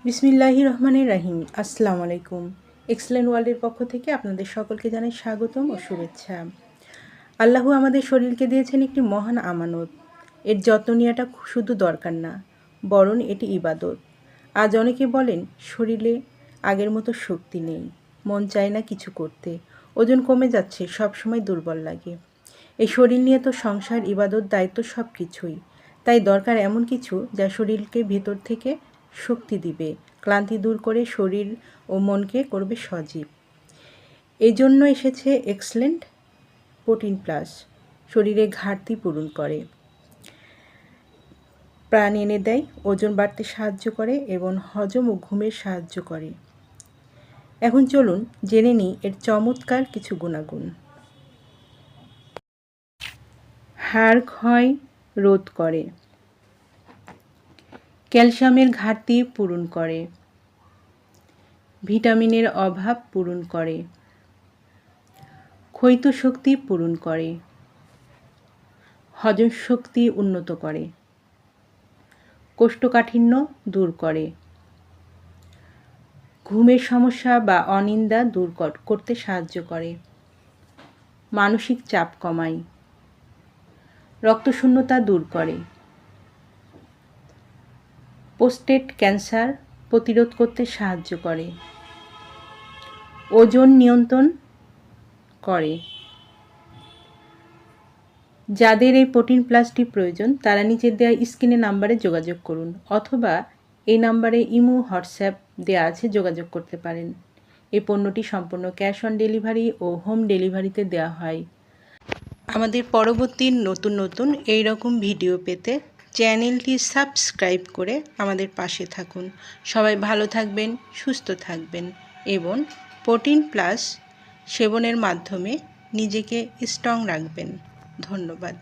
বিসমিল্লাহির রহমানির রহিম। আসসালামু আলাইকুম। এক্সেলেন্ট ওয়ার্ল্ডের পক্ষ থেকে আপনাদের সকলকে জানাই স্বাগতম ও শুভেচ্ছা। আল্লাহ আমাদের শরীরকে দিয়েছেন একটি মহান আমানত। এর যত্ন নেওয়াটা শুধু দরকার না, বরং এটি ইবাদত। আজ অনেকে বলেন শরীরে আগের মতো শক্তি নেই, মন চায় না কিছু করতে, ওজন কমে যাচ্ছে, সবসময় দুর্বল লাগে। এই শরীর নিয়ে তো সংসার, ইবাদত, দায়িত্ব সব কিছুই। তাই দরকার এমন কিছু যা শরীরকে ভেতর থেকে শক্তি দিবে, ক্লান্তি দূর করে শরীর ও মনকে করবে সজীব। এই জন্য এসেছে এক্সেলেন্ট প্রোটিন প্লাস। শরীরে ঘাটতি পূরণ করে, প্রাণ এনে দেয়, ওজন বাড়তে সাহায্য করে এবং হজম ও ঘুমের সাহায্য করে। এখন চলুন জেনে নিই এর চমৎকার কিছু গুণাগুণ। হাড় ক্ষয় রোধ করে, ক্যালসিয়ামের ঘাটতি পূরণ করে, ভিটামিনের অভাব পূরণ করে, ক্ষয়িত শক্তি পূরণ করে, হজম শক্তি উন্নত করে, কোষ্ঠকাঠিন্য দূর করে, ঘুমের সমস্যা বা অনিদ্রা দূর করতে সাহায্য করে, মানসিক চাপ কমায়, রক্তশূন্যতা দূর করে, প্রোস্টেট ক্যান্সার প্রতিরোধ করতে সাহায্য করে, ওজন নিয়ন্ত্রণ করে। যাদের এই প্রোটিন প্লাসটি প্রয়োজন তারা নিচের দেওয়া স্ক্রিনে নাম্বারে যোগাযোগ করুন, অথবা এই নাম্বারে ইমো, হোয়াটসঅ্যাপ দেওয়া আছে, যোগাযোগ করতে পারেন। এই পণ্যটি সম্পূর্ণ ক্যাশ অন ডেলিভারি ও হোম ডেলিভারিতে দেওয়া হয়। আমাদের পরবর্তী নতুন এই রকম ভিডিও পেতে চ্যানেলটি সাবস্ক্রাইব করে আমাদের পাশে থাকুন। সবাই ভালো থাকবেন, সুস্থ থাকবেন এবং প্রোটিন প্লাস সেবনের মাধ্যমে নিজেকে স্ট্রং রাখবেন। ধন্যবাদ।